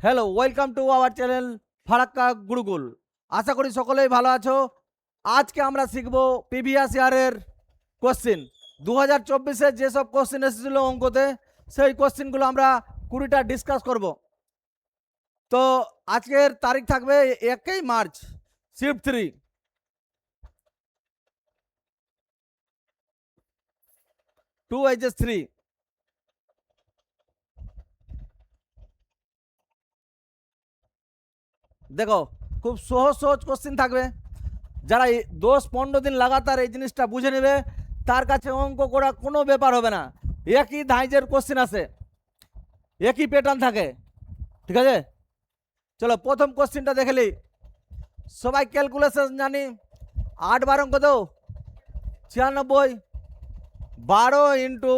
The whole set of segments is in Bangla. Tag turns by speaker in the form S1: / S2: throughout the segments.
S1: Hello, welcome to our channel Farakka Gurukul. আশা করি সকলেই ভালো আছো। আজকে আমরা শিখব প্রিভিয়াস ইয়ারের কোশ্চিন। 2024-এ যেসব কোশ্চিন এসেছিল অঙ্কতে, সেই কোশ্চিনগুলো আমরা 20টা ডিসকাস করব। তো আজকের তারিখ থাকবে 1 মার্চ, শিফট 3। Two HS 3। দেখো, খুব সহজ সহজ কোশ্চিন থাকবে। যারা 10-15 দিন লাগাতার এই জিনিসটা বুঝে নেবে, তার কাছে অঙ্ক করা কোনো ব্যাপার হবে না। একই ধাঁচের কোশ্চিন আসে, একই প্যাটার্ন থাকে, ঠিক আছে। চলো প্রথম কোশ্চিনটা দেখে নিই। সবাই ক্যালকুলেশন জানি। 8 অঙ্ক তো 96, 12 ইন্টু,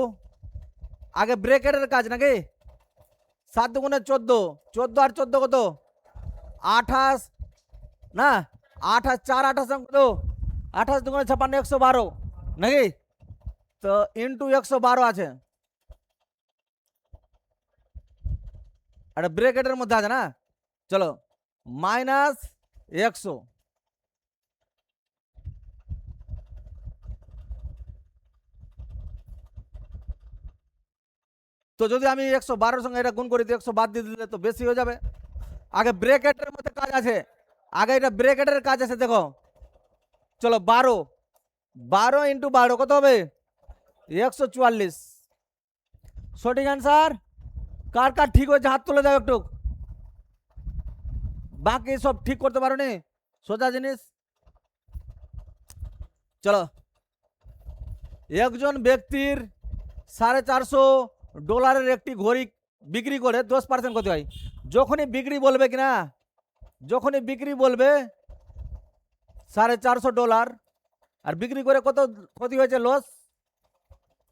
S1: আগে ব্রেকেটের কাজ নাকি, 7 দুগুণে 14, 14 আর 14 কত 28 না, 28 4 28 অঙ্ক তো 28 দুগুণে 56, 112 নাকি, তো ইন্টু 112 আছে। একটা ব্রেকেটের মধ্যে আছে না। চলো মাইনাস 100, তো যদি আমি 112 সঙ্গে এটা গুণ করি তো 100 বাদ দিয়ে দিলে তো বেশি হয়ে যাবে। আগে ব্রেকেটের মধ্যে কাজ আছে, আগে এটা ব্রেকেটের কাজ আছে। দেখো চলো 12, 12 ইন্টু 12 কত হবে 144। সঠিক অ্যান্সার। কার কার ঠিক হয়েছে হাত তুলে দাও একটু। বাকি সব ঠিক করতে পারো নি, সোজা জিনিস। চলো, একজন ব্যক্তির $450 একটি ঘড়ি বিক্রি করে 10% ক্ষতি হয়। যখনই বিক্রি বলবে কিনা, যখনই বিক্রি বলবে $450 আর বিক্রি করে কত ক্ষতি হয়েছে, লস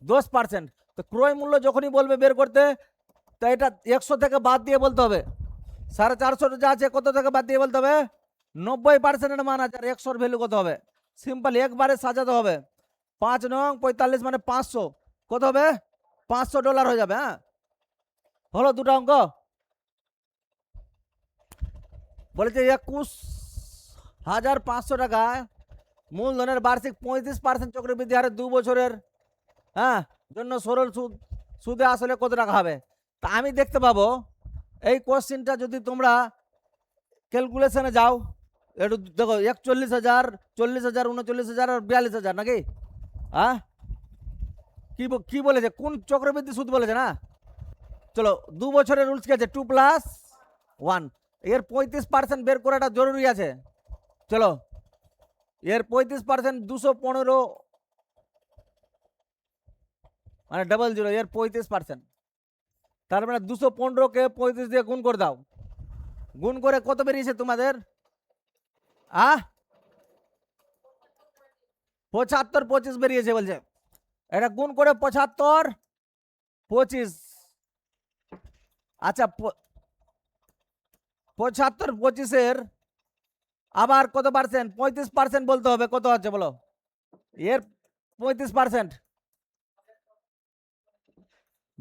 S1: 10%। তো ক্রয় মূল্য যখনই বলবে বের করতে, তো এটা 100 থেকে বাদ দিয়ে বলতে হবে। 450 যা আছে কত থেকে বাদ দিয়ে বলতে হবে 90%-এর মান আছে, আর 100-র ভ্যালু কত হবে। সিম্পল একবারে সাজাতে হবে। 5 নং 45 মানে 500, কত হবে $500 হয়ে যাবে। হ্যাঁ, হলো দুটো অঙ্ক। বলেছে 21,500 টাকা মূলধনের বার্ষিক 35% চক্রবৃদ্ধি হারে 2 বছরের জন্য সরল সুদ, সুদে আসলে কত টাকা হবে। তা আমি দেখতে পাবো এই কোশ্চিনটা যদি তোমরা ক্যালকুলেশনে যাও, একটু দেখো 41,000, 40,000, 39,000 আর 42,000 নাকি। কি বলেছে, কোন চক্রবৃদ্ধি সুদ বলেছে না। চলো 2 বছরের রুলস কি আছে, 2+1, এর 35% বের করাটা জরুরি আছে। চলো এর 35% 215 মানে 00, এর 35%, তার মানে 215-কে 35 দিয়ে গুণ করে দাও। গুণ করে কত বেরিয়েছে তোমাদের 75, 25 বেরিয়েছে বলছে। এটা গুণ করে 75, 25, আচ্ছা 75, 25-এর আবার কত পার্সেন্ট, 35% বলতে হবে। কত আছে বলো এর 35%,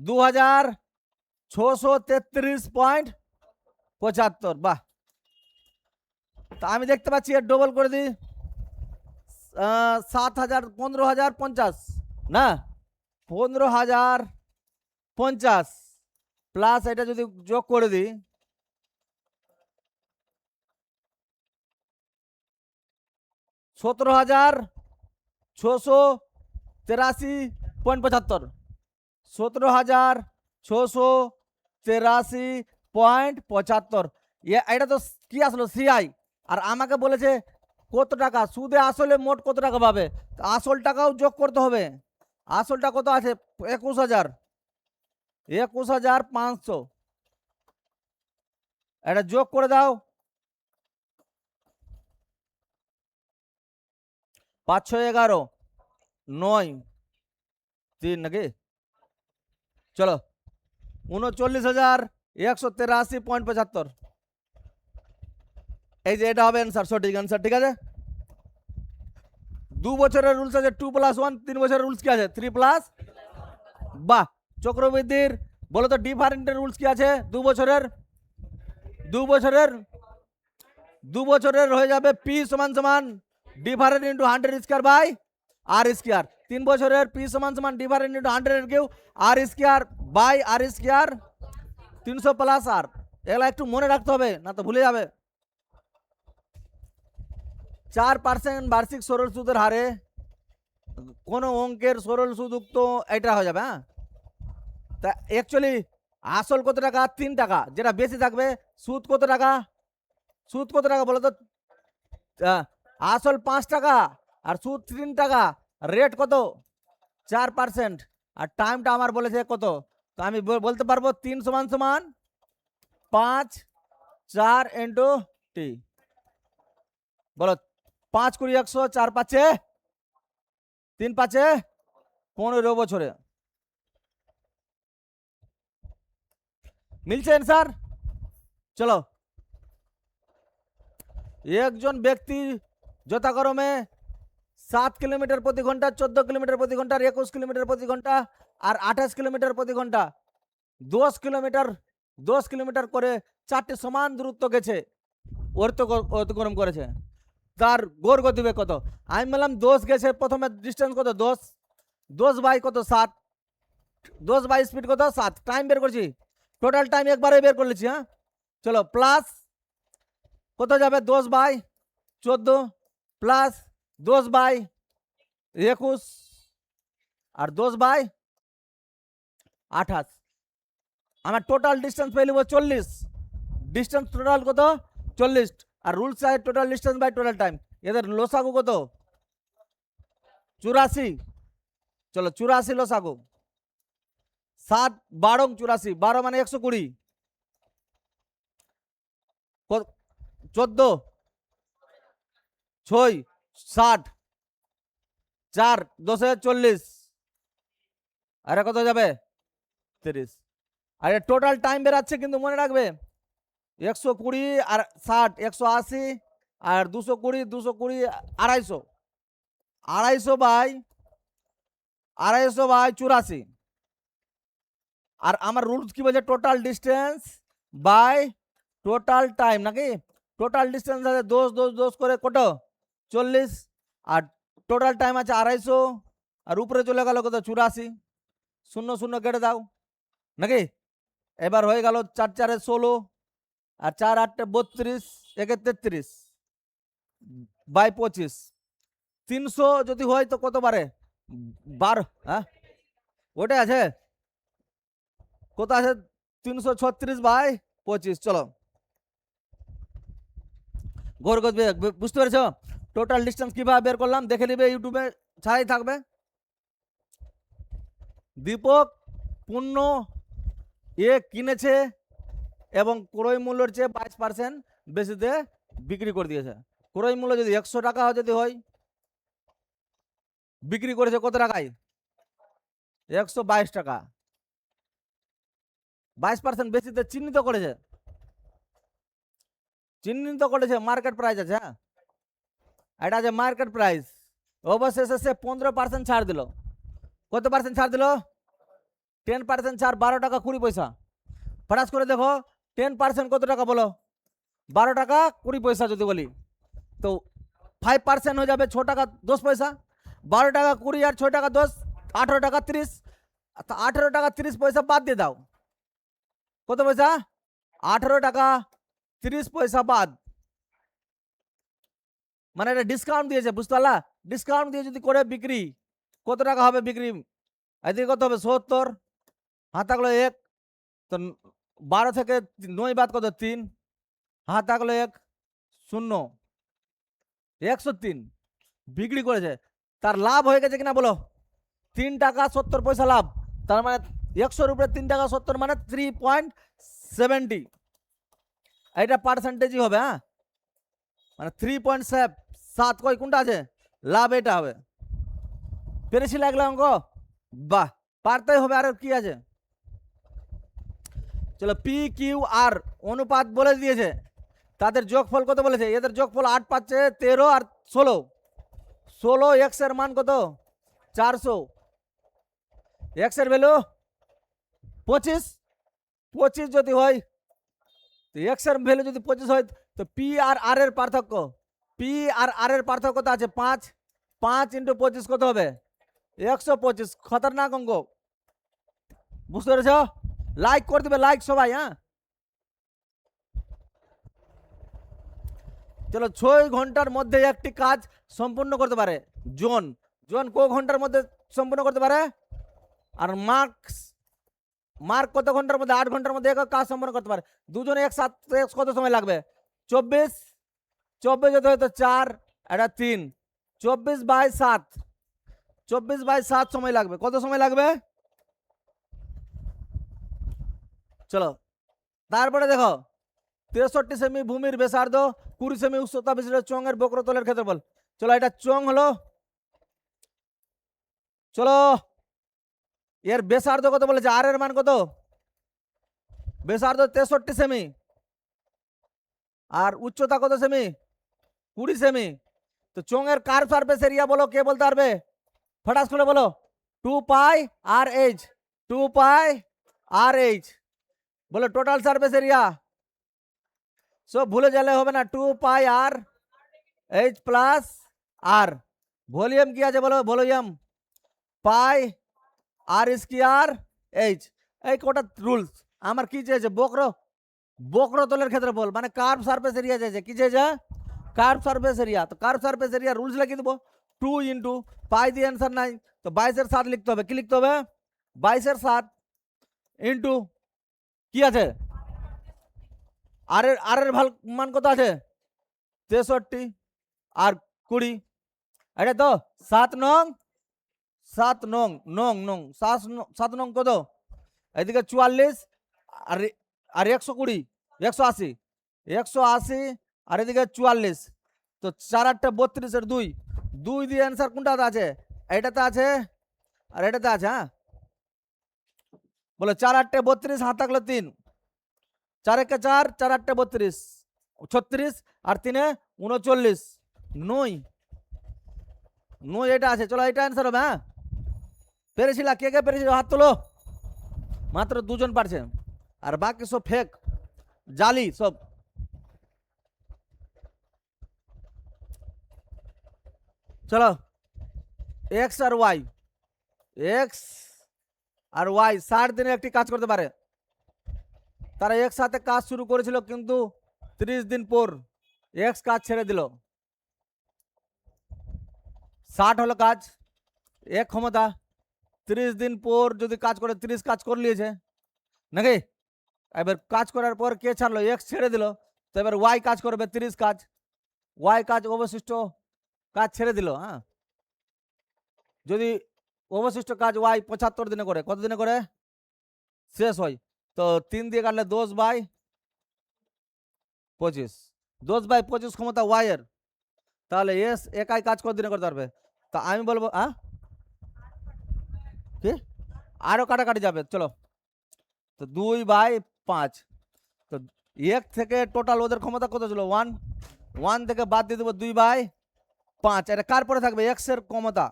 S1: 2633.75। বাহ, তা আমি দেখতে পাচ্ছি এর ডবল করে দিই, 7,000, 15,050 না, 15,050 প্লাস এটা যদি যোগ করে দিই 17,683.75, 17,683.75। এটা তো কি আসলো সিআই, আর আমাকে বলেছে কত টাকা সুদে আসলে মোট কত টাকা পাবে। আসল টাকাও যোগ করতে হবে। আসলটা কত আছে 21,000, 21,500, এটা যোগ করে দাও 5, 6, 11, 9, 3 নাকি। চলো 39,183.75, এই যে এটা হবে অ্যান্সার, সঠিক অ্যান্সার। ঠিক আছে, 2 বছরের রুলস আছে 2+1, 3 বছরের রুলস কি আছে 3+। বাহ, চক্রবৃদ্ধির বলো তো ডিফারেন্টের রুলস কি আছে 2 বছরের, দু বছরের হয়ে যাবে পি সমান সমান different into 100 square by R square. 3 বছরের পি সমান সমান different into 100 Q R square by R square 300 plus R. এগুলা একটু মনে রাখতে হবে, না তো ভুলে যাবে। 4% বার্ষিক সরল সুদের হারে কোন অঙ্কের সরল সুদ উক্ত এটা হয়ে যাবে। হ্যাঁ, তা অ্যাকচুয়ালি আসল কত টাকা? 3 টাকা। যেটা বেশি থাকবে সুদ কত টাকা? সুদ কত টাকা বলো তো? আসল 5 টাকা আর সুদ 3 টাকা। রেট কত? 4%। আর টাইমটা আমার বলেছে কত, তো আমি বলতে পারবো 3 সমান সমান 5 4 ইন্টু টি। বলো 5 কুড়ি 100, 4 5 3 5 15 বছরে। মিলছে অ্যান্সার? চলো, একজন ব্যক্তি যথাক্রমে 7 কিলোমিটার প্রতি ঘন্টা, 14 কিলোমিটার প্রতি ঘন্টা, 21 কিলোমিটার প্রতি ঘন্টা আর 28 কিলোমিটার প্রতি ঘন্টা 10 কিলোমিটার করে 4টি সমান দূরত্ব গেছে, অতিক্রম করেছে। তার গড় গতিবেগ কত? আমি বললাম 10 গেছে, প্রথমে ডিস্টেন্স কত? 10 বাই কত? 7। 10 বাই স্পিড কত? 7। টাইম বের করছি, টোটাল টাইম একবারে বের করে নিচ্ছি। হ্যাঁ, চলো, প্লাস কত যাবে? 10 বাই 14 প্লাস 10 বাই 21 আর 10 বাই 28। আমার টোটাল ডিস্টেন্স পেয়ে নেব 40। ডিস্টেন্স টোটাল কত? 40। আর rule side total distance by total time. এদের লসাগু কত? 84। চলো 84 লসাগু। 7 12 84, 12 মানে 120, 14 6 60, 4 10 40, আরে কত যাবে? 30। আরে টোটাল টাইম বেরাচ্ছে কিন্তু মনে রাখবে 120 আর 60 180 আর 220 220 250 250 বাই 84। আর আমার রুলস কি বলছে? Total distance by total time, নাকি? টোটাল ডিস্টেন্স আছে 10 করে কত? 40। আর টোটাল টাইম আছে 250 আর উপরে চলে গেল কত? 84। 0 0 কেটে দাও, নাকি? এবার হয়ে গেল 4 4 16 আর 4 8 32 1 33 বাই 25। 300 যদি হয় তো কত বারে? 12। হ্যাঁ, ওটাই আছে, কত আছে? 336 বাই 25। চলো, গড় গতিবেগ বুঝতে পেরেছো? টোটাল ডিস্টেন্স কিভাবে বের করলাম দেখে নিবে, ইউটিউবে ছাড়াই থাকবে। দীপক পণ্য এ কিনেছে এবং ক্রয় মূল্যের চেয়ে 22% বেশিতে বিক্রি করে দিয়েছে। ক্রয় মূল্য যদি 100 টাকা যদি হয়, বিক্রি করেছে কত টাকায়? 122 টাকা। 22% বেশিতে চিহ্নিত করেছে, মার্কেট প্রাইস আছে। হ্যাঁ, এটা আছে মার্কেট প্রাইস। অবশেষে সে 15% ছাড় দিল। কত পার্সেন্ট ছাড় দিল? 10% ছাড়, 12 টাকা 20 পয়সা। ফটাস করে দেখো 10% কত টাকা বলো? 12 টাকা 20 পয়সা যদি বলি তো 5% হয়ে যাবে 6 টাকা 10 পয়সা। 12 টাকা 20 আর 6 টাকা 10, 18 টাকা 30। 18 টাকা 30 পয়সা বাদ দিয়ে দাও, কত পয়সা? 18 টাকা 30 পয়সা বাদ, মানে এটা ডিসকাউন্ট দিয়েছে, বুঝতে পারলা? ডিসকাউন্ট দিয়ে যদি করে বিক্রি, কত টাকা হবে বিক্রি? এদিকে কত হবে? 70। হাত থাকলো 1, তো 12 থেকে 9 বাদ কত? 3। হাত থাকলো 1 0, 103 বিক্রি করেছে। তার লাভ হয়ে গেছে কিনা বলো? 3 টাকা 70 পয়সা লাভ। তার মানে 100 উপরে 3 টাকা 70 মানে 3.70। এটা পার্সেন্টেজই হবে। হ্যাঁ, মানে 3.7 কই কোনটা আছে? লাভ এটা হবে। পেরেছি লাগলো অঙ্ক? বাহ, পারতেই হবে, আর কি আছে? চলো, পি কিউ আর অনুপাত বলে দিয়েছে, তাদের যোগফল কত বলেছে? এদের যোগফল 8 পাচ্ছে 13 আর 16। এক্স এর মান কত? 400। এক্স এর ভ্যালু 25 যদি হয় এক্স এর ভ্যালু যদি 25 হয় তো পি আর আর এর পার্থক্য, পি আর আর এর পার্থক্য তো আছে 5, 5 ইন্টু 25 কত হবে 125। খতরনাক অঙ্ক, বুঝতে পেরেছ? লাইক করে দিবে, লাইক সবাই। হ্যাঁ চলো, 6 ঘন্টার মধ্যে একটি কাজ সম্পূর্ণ করতে পারে জন। জন ক ঘন্টার মধ্যে সম্পূর্ণ করতে পারে? আর মার্কস, মার্ক কত ঘন্টার মধ্যে? 8 ঘন্টার মধ্যে এক কাজ সম্পন্ন করতে পারে। দুজনে একসাথে কত সময় লাগবে? 24, 24 যদি হয় তো 4, এটা 3, 24/7, 24/7 সময় লাগবে। কত সময় লাগবে? চলো তারপরে দেখো, 63 সেমি ভূমির ব্যাসার্ধ, 20 সেমি উচ্চতা বিশিষ্ট চোঙের বক্রতলের ক্ষেত্রফল। চলো এটা চোঙ হলো, চলো এর ব্যাসার্ধ কত বলেছে? আর এর মান কত? ব্যাসার্ধ 63 সেমি, আর উচ্চতা কত সেমি? 20 সেমি। তো চোঙের কার্ভ সারফেস এরিয়া বলো, কে বলতে পারবে? ফটাস করে বলো। 2 পাই আর এইচ, 2 পাই আর এইচ। বলো টোটাল সারফেস এরিয়া, সব ভুলে গেলে হবে না। 2 পাই আর এইচ প্লাস আর। ভলিউম কি আছে বলো? ভলিউম পাই আর স্কয়ার এইচ। এই কটা রুলস আমার কি চেয়েছে? বক্রতলের ক্ষেত্রফল মানে কার্ভ সারফেস এরিয়া চেয়েছে। কি চেয়েছে? Curve surface area. তো কার্ভ সারফেস এরিয়া রুলস লিখে দেবো। 2 ইন্টু পাই দিয়ে অ্যান্সার নাই, তো 22/7 লিখতে হবে। কি লিখতে হবে? 22/7 ইন্টু কি আছে? আর এর মান কত আছে? 63 আর 20, এটা তো 7 নং, 7 নং, নং নং 7 নং কত? এদিকে 44 আর আর 120, 180, 180 আর এদিকে 44। তো 4 8 32 এর 2, 2 দিয়ে অ্যান্সার কোনটাতে আছে? এটাতে আছে আর এটাতে আছে। হ্যাঁ বলো 4 8 32, হাত থাকলো 3, 4 1 4, 4 8 32, 36 আর 3 39, 9, 9 এটা আছে। চলো এটা অ্যান্সার হবে। হ্যাঁ পেরেছিলা? কে কে পেরেছিল হাত তোলো। মাত্র 2 জন পারছে, আর বাকি সব ফেক, জালি সব। চলো এক্স আর ওয়াই, এক্স আর ওয়াই 60 দিনে একটি কাজ করতে পারে। তারা একসাথে কাজ শুরু করেছিল, কিন্তু 30 দিন পর এক্স কাজ ছেড়ে দিল। 60 হলো কাজ, এক ক্ষমতা। 30 দিন পর যদি কাজ করে, 30 কাজ করে নিয়েছে নাকি? এবার কাজ করার পর কে ছাড়লো? এক্স ছেড়ে দিল। তো এবার ওয়াই কাজ করবে 30 কাজ, ওয়াই কাজ অবশিষ্ট কাজ ছেড়ে দিল। হ্যাঁ যদি অবশিষ্ট কাজ ওয়াই 75 দিনে করে, কত দিনে করে শেষ হয়? তো 3 দিয়ে কাটলে 10/25, 10/25 ক্ষমতা ওয়াই এর। তাহলে এস একাই কাজ কত দিনে করতে পারবে? তা আমি বলবো কি আরো কাটাকাটি যাবে। চলো তো 2/5। তো 1 থেকে টোটাল ওদের ক্ষমতা কত ছিল? 1, 1 থেকে বাদ দিয়ে দেবো 2/5। এটা কার পরে থাকবে? এক্স এর ক্ষমতা।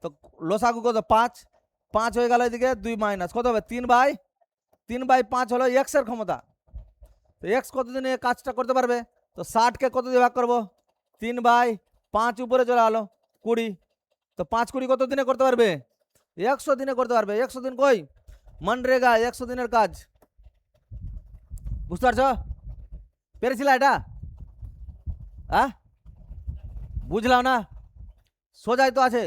S1: তো লসাগু কত? 5, 5 হয়ে গেল। এদিকে 2 মাইনাস কত হবে? 3/5 হলো এক্স এর ক্ষমতা। তো এক্স কতদিনে কাজটা করতে পারবে? তো 60 কে কত দিয়ে ভাগ করবো? 3/5 উপরে চলে গেলো 20। তো 5 20 কত দিনে করতে পারবে? 100 দিনে করতে পারবে। 100 দিন কই? মনরেগা 100 দিনের কাজ। বুঝতে পারছো? পেরেছিল এটা? বুঝলাম না? সোজাই তো আছে।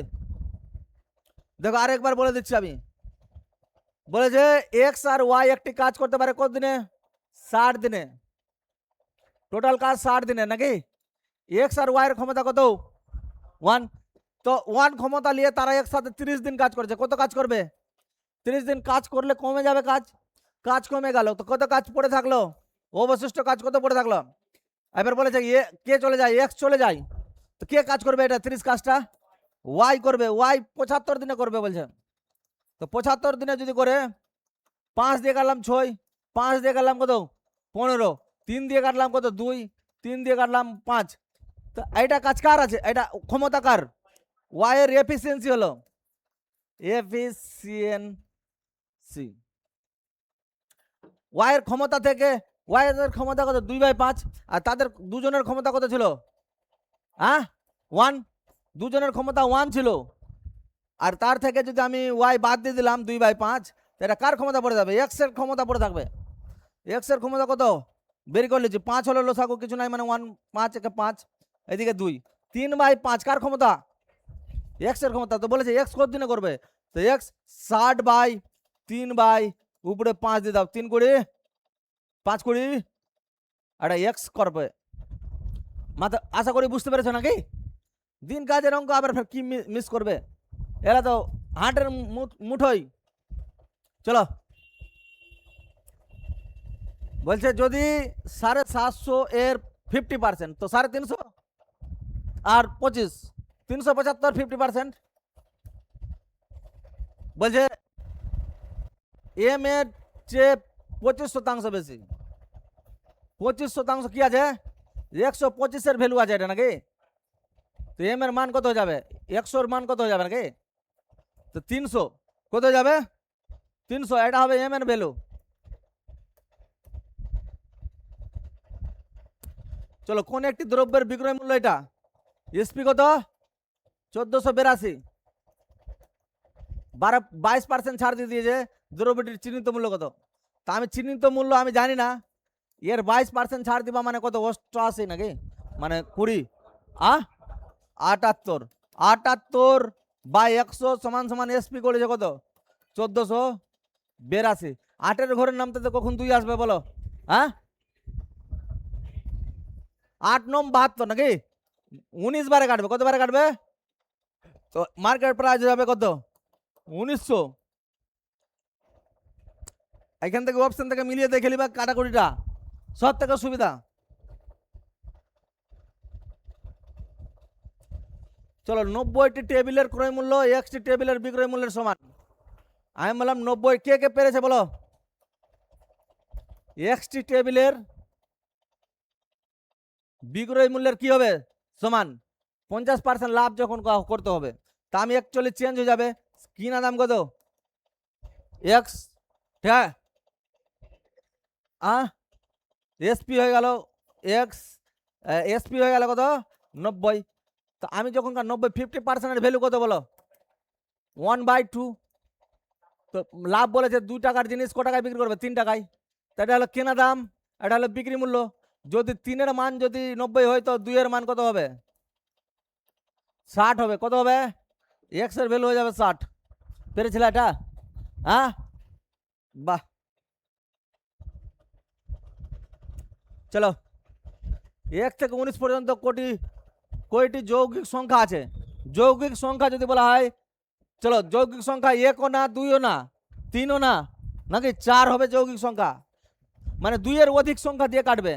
S1: দেখো আরেকবার বলে দিচ্ছি আমি। বলেছে এক্স আর ওয়াই একটি কাজ করতে পারে কত দিনে? 60 দিনে। টোটাল কাজ 60 দিনে নাকি? এক্স আর ওয়াই এর ক্ষমতা কত? 1। তো 1 ক্ষমতা নিয়ে তারা একসাথে 30 দিন কাজ করেছে। কত কাজ করবে? 30 দিন কাজ করলে কমে যাবে কাজ, কাজ কমে গেল। তো কত কাজ পড়ে থাকলো? অবশিষ্ট কাজ কত পড়ে থাকলো? এবার বলেছে কে চলে যায়? এক্স চলে যায়। তো কে কাজ করবে এটা 30 কাজটা? ওয়াই করবে। ওয়াই 75 দিনে করবে বলছে। তো 75 দিনে যদি করে, 5 দিয়ে কাটলাম 6, 5 দিয়ে কাটলাম কত? 15, 3 দিয়ে কাটলাম কত? 2, 3 দিয়ে কাটলাম 5। তো এইটা কাজ কার আছে? এটা ক্ষমতা কার? ওয়াই এর এফিসিয়েন্সি হলো, এফিসিয়েন্সি। ওয়াই এর ক্ষমতা থেকে ওয়াই এর ক্ষমতা কত 2/5, আর তাদের দুজনের ক্ষমতা কত ছিল? হ্যাঁ 1, দুজনের ক্ষমতা 1 ছিল। আর তার থেকে যদি আমি ওয়াই বাদ দিয়ে দিলাম 2/5, এটা কার ক্ষমতা পড়ে যাবে? এক্স এর ক্ষমতা পড়ে থাকবে। এক্স এর ক্ষমতা কত বের করে নিচ্ছি, 5 হলো লসাগু, কিছু নাই মানে 1, 5 একে 5, এদিকে 2, 3/5 কার ক্ষমতা? এক্স এর ক্ষমতা। তো বলেছে এক্স কত দিনে করবে, তো এক্স 60/3 উপরে 5 দিয়ে দাও, 3 কুড়ি 5 কুড়ি, এটা এক্স করবে। মাথা আশা করি বুঝতে পেরেছো নাকি? দিন কাজের অঙ্ক আবার কি মিস করবে, এরা তো হাটের মুঠোই। চলো, বলছে যদি 750 এর 50%, তো 350 আর 25, 375, 50%। বলছে এম এর চেয়ে 25% বেশি। 25% কি আছে? 125 এর ভ্যালু আছে এটা নাকি? তো এম এর মান কত হয়ে যাবে? 100 এর মান কত হয়ে যাবে নাকি? তো 300 কত হয়ে যাবে? 300, এটা হবে এম এর ভ্যালু। চলো, কোন একটি দ্রব্যের বিক্রয় মূল্য এটা? এসপি কত? 1482, 22% ছাড় দিয়ে দিয়েছে। দ্রব্যটির চিহ্নিত মূল্য কত? তা আমি চিহ্নিত মূল্য আমি জানি না, এর 22% ছাড় দিবা মানে কত? 88 নাকি, মানে 20, 78, 78/100 সমান সমান এসপি করেছে কত? 1482। 8-এর ঘরের নামতে তো কখন 2 আসবে বলো? 8 9 72 নাকি? 19 বারে কাটবে, কত বারে কাটবে? তো মার্কেট প্রাইস যাবে কত? 1900। এখান থেকে অপশন থেকে মিলিয়ে দেখে নিবা কাটাকুটিটা সব থেকে সুবিধা। চলো, 90টি টেবিলের ক্রয় মূল্য 1টি টেবিলের বিক্রয় মূল্যের সমান। আমি বললাম 90, কে কে পেরেছে বলো? 1টি টেবিলের বিক্রয় মূল্যের কি হবে? সমান 50% লাভ যখন করতে হবে, তা আমি অ্যাকচুয়ালি চেঞ্জ হয়ে যাবে। কিনা দাম কত? এক্স, হ্যাঁ, এসপি হয়ে গেল এক্স, এসপি হয়ে গেল কত? 90। তো আমি যখন 90, 50% ভ্যালু কত বলো? 1/2। তো লাভ বলেছে 2 টাকার জিনিস ক টাকায় বিক্রি করবে? 3 টাকায়। তো এটা হলো কেনা দাম, এটা হলো বিক্রি মূল্য। যদি 3-এর মান যদি 90 হয়, তো 2-এর মান কত হবে? 60 হবে। কত হবে? এক্স এর ভ্যালু হয়ে যাবে 60। পেরেছিল এটা? বাহ। চলো, 1 থেকে 19 পর্যন্ত কয়টি যৌগিক সংখ্যা আছে? যৌগিক সংখ্যা যদি বলা হয়, চলো, যৌগিক সংখ্যা 1ও না, 2ও না, 3ও না, নাকি 4 হবে যৌগিক সংখ্যা। মানে 2-এর অধিক সংখ্যা দিয়ে কাটবে।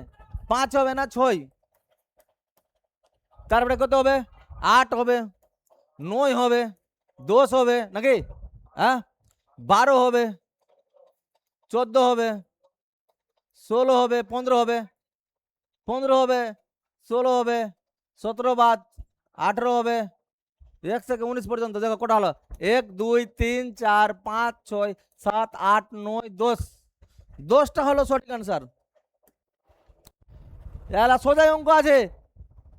S1: 5 হবে না 6, তারপরে কত হবে? 8 হবে, 9 হবে, 10 হবে নাকি, 12 হবে, 14 হবে, 16 হবে, 15 হবে, 15 হবে, 16 হবে, 17 বাদ 18 হবে, 1 থেকে 19 পর্যন্ত। দেখো কটা হলো? 1 2 3 4 5 6 7 8 9 10, 10টা হলো সঠিক আনসার। এলা সোজাই অঙ্ক আছে,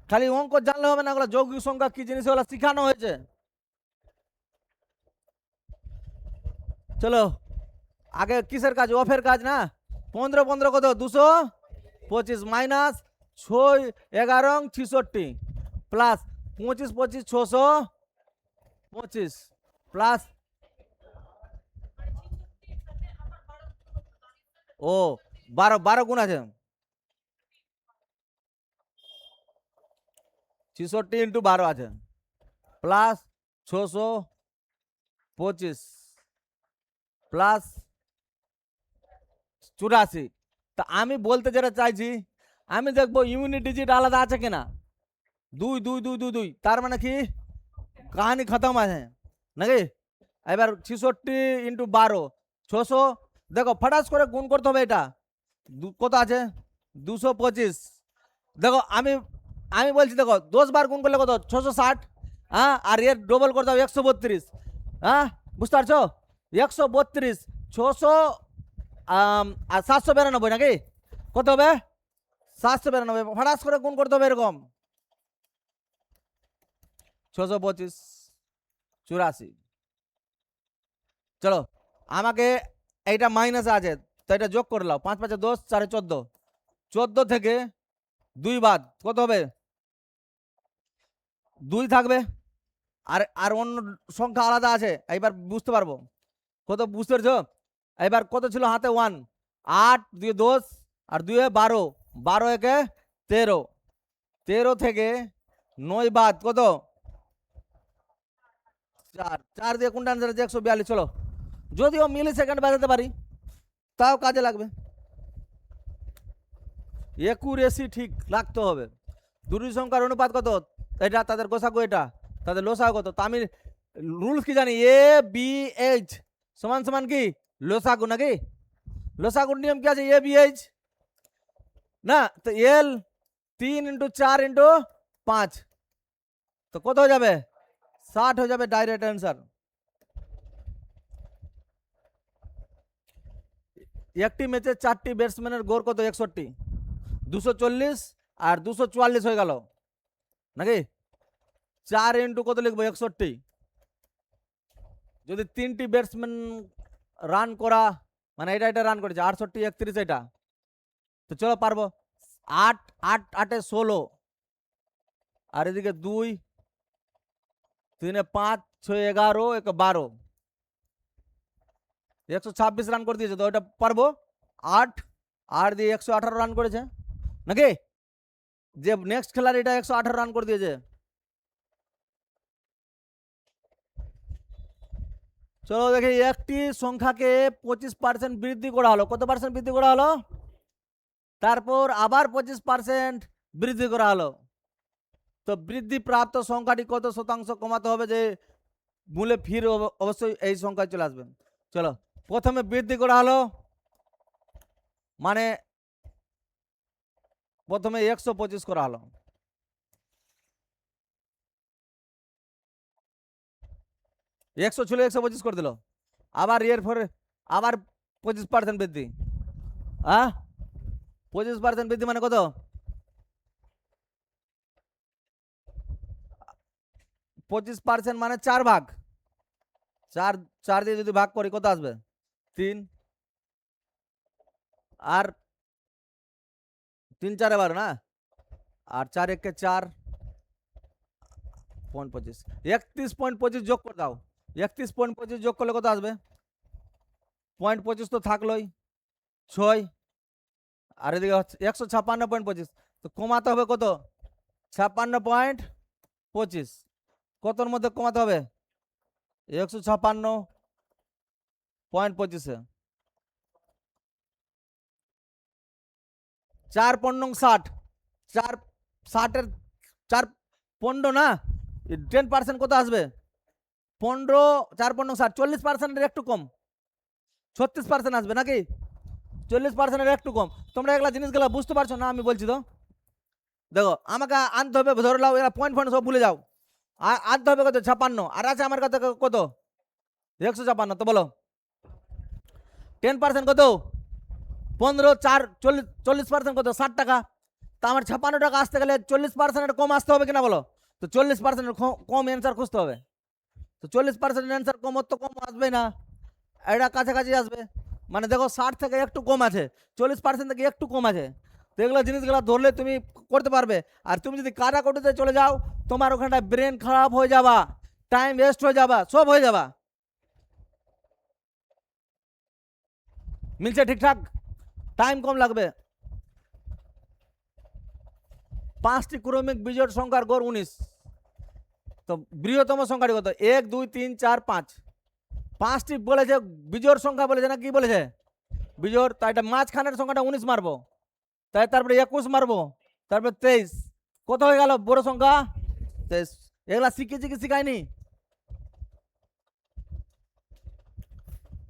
S1: খালি অঙ্ক জানলে হবে না, ওগুলো যৌগিক সংখ্যা কি জিনিস ওগুলো শিখানো হয়েছে। চলো, আগে কিসের কাজ? অফের কাজ না। 15 15 কত? 225 মাইনাস 6 11 66 প্লাস 25 25 625 প্লাস, ও 12 12 গুণ আছে, 66 ইন্টু 12 আছে, প্লাস 625 প্লাস 84। তা আমি বলতে যেটা চাইছি, আমি দেখবো ইউনিট ডিজিট আলাদা আছে কিনা। 2 2 2 2 2, তার মানে কি কাহানি খতম আছে নাকি। এবার 66 ইন্টু 12 600, দেখো ফটাস করে গুণ করতে হবে। এটা কত আছে? 225। দেখো আমি আমি বলছি, দেখো 10 বার গুণ করলে কত? 660। আর এর ডবল করতে হবে 132। বুঝতে পারছো? 132 600 আর 792 নাকি, কত হবে 792, ফাটাস করে গুণ করতে হবে এরকম 625 84। চলো আমাকে এইটা মাইনাস আছে তো এটা যোগ করে নাও, 5 5 10 4 14, 14 থেকে 2 বাদ কত হবে 2 থাকবে, আর আর অন্য সংখ্যা আলাদা আছে, এইবার বুঝতে পারবো কত, বুঝতে পেরেছো? এবার কত ছিল হাতে 1, 8 2 10 আর 2 12, 12 একে 13, 13 থেকে 9 বাদ কত 4, 4 দিয়ে কোনটা আনসার আছে 142। চলো যদিও মিলি সেকেন্ড বাজাতে পারি তাও কাজে লাগবে, একুরেসি ঠিক রাখতে হবে। দুটি সংখ্যার অনুপাত কত, এটা তাদের গোসাগু, এটা তাদের লোসাগু কত, তো আমি রুলস কি জানি, এ বি এইচ সমান সমান কি লোসাগু, নাকি লোসাগুর নিয়ম কি আছে এ বি এইচ না, তো এল 3 × 4 × 5 তো কত হয়ে যাবে 60 হয়ে যাবে ডাইরেক্ট অ্যান্সার। একটি ম্যাচে 4টি ব্যাটসম্যানের গড় কত 61, 240 আর 244 হয়ে গেল নাকি, 4 ইন্টু কত লিখবো 61, যদি 3টি ব্যাটসম্যান রান করা মানে এটা এটা রান করেছে 68 31 এটা, তো চলো পারবো 8 8 8 16 আর এদিকে 2 3 5 6 11 1 12 126 রান করে দিয়েছে, তো ওটা পারবো 8 8 দিয়ে 118 রান করেছে নাকি, যে নেক্সট খেলার এটা 118 রান করে দিয়েছে। চলো দেখি একটি সংখ্যাকে 25% বৃদ্ধি করা হলো, কত পার্সেন্ট বৃদ্ধি করা হলো, তারপর আবার 25% বৃদ্ধি করা হলো, তো বৃদ্ধি প্রাপ্ত সংখ্যাটি কত শতাংশ কমাতে হবে যে মূলে ফির অবশ্যই এই সংখ্যায় চলে আসবে। চলো প্রথমে বৃদ্ধি করা হলো মানে প্রথমে 125 করা হলো, 100 ছিল 125 করে দিল, আবার এর পরে আবার 25% বৃদ্ধি, 25% বৃদ্ধি মানে কত 25% মানে 4 ভাগ, 4 4 দিয়ে যদি ভাগ করি কত আসবে 3, আর 3 4 12 না, আর 4 1 4 25, 31.25 যোগ করে দাও, 31.25 যোগ করলে কত আসবে 0.25 তো থাকলোই 6, আর এদিকে 156.25, তো কমাতে হবে কত 56.25, কতর মধ্যে কমাতে হবে 156.25, 4 15 60, 4 60 4 15 না 10% কত আসবে 15, 4 15 60, 40% একটু কম 36% আসবে নাকি, 40% একটু কম। তোমরা এগুলা জিনিসগুলো বুঝতে পারছো না, আমি বলছি তো দেখো আমাকে আনতে হবে, ধরে নাও এরা পয়েন্ট ফয়েন্ট সব ভুলে যাও, আর আনতে হবে কত 56, আর আছে আমার কাছে কত 156, তো বলো 10% কত 15 4 40% কত 60 টাকা, তা আমার 56 টাকা আসতে গেলে 40% কম আসতে হবে কিনা বলো, তো 40% কম অ্যান্সার খুঁজতে হবে, তো 40% অ্যান্সার কম তো কম আসবে না, এটা কাছাকাছি আসবে, মানে দেখো 60 থেকে একটু কম আছে, 40% থেকে একটু কম আছে, তো এগুলো জিনিসগুলো ধরলে তুমি করতে পারবে। আর তুমি যদি কাটাকুটিতে চলে যাও তোমার ওখানটা ব্রেন খারাপ হয়ে যাবা, টাইম ওয়েস্ট হয়ে যাবা, সব হয়ে যাবা। মিলছে ঠিকঠাক, টাইম কম লাগবে। 5টি ক্রমিক বিজোড় সংখ্যার গড় 19, তো বৃহত্তম সংখ্যাটি কত 1 2 3 4 5, 5টি বলেছে বিজোড় সংখ্যা বলেছে না কি বলেছে বিজোড়, তাই এটা মাঝখানের সংখ্যাটা 19 মারবো, তাই তারপরে 21 মারবো, তারপরে 23, কত হয়ে গেল বড় সংখ্যা 23। এগুলা শিখেছি কি শিখাইনি,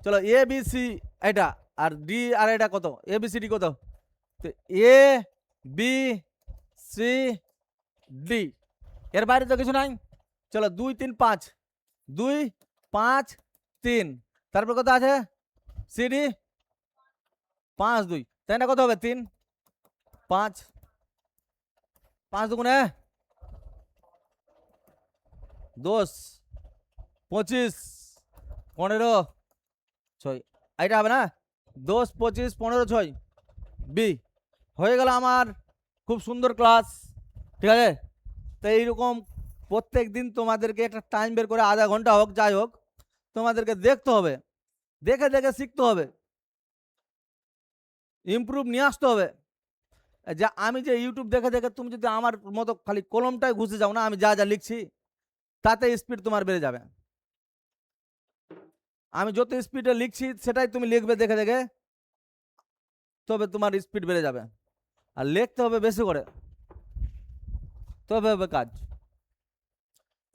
S1: চলো এ বি সি এটা আর ডি, আর এটা কত এ বি সি ডি কত, তো এ বি সি ডি, এর বাইরে তো কিছু নাই। চলো 2 3 5, 2 5 3, তারপর কত আছে সিডি 5 2, তাই না কত হবে 3, পাঁচ, পাঁচ দুগুণে 10, 25, 15, 6, এটা হবে না? 10, 25, 15, 6 বি হয়ে গেল আমার খুব সুন্দর ক্লাস। ঠিক আছে, তো এইরকম প্রত্যেক দিন তোমাদেরকে একটা টাইম বের করে আধা ঘন্টা হোক যাই হোক তোমাদেরকে দেখতে হবে, দেখে দেখে শিখতে হবে, ইমপ্রুভ নিয়ে আসতে হবে। যে আমি যে ইউটিউব দেখে দেখে তুমি যদি আমার মতো খালি কলমটাই ঘুষে যাও না, আমি যা যা লিখছি তাতে স্পিড তোমার বেড়ে যাবে। আমি যত স্পিডে লিখছি সেটাই তুমি লিখবে দেখে দেখে, তবে তোমার স্পিড বেড়ে যাবে। আর লিখতে হবে বেশি করে, তবে হবে কাজ।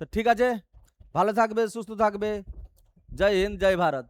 S1: তো ঠিক আছে, ভালো থাকবে, সুস্থ থাকবে। জয় হিন্দ, জয় ভারত।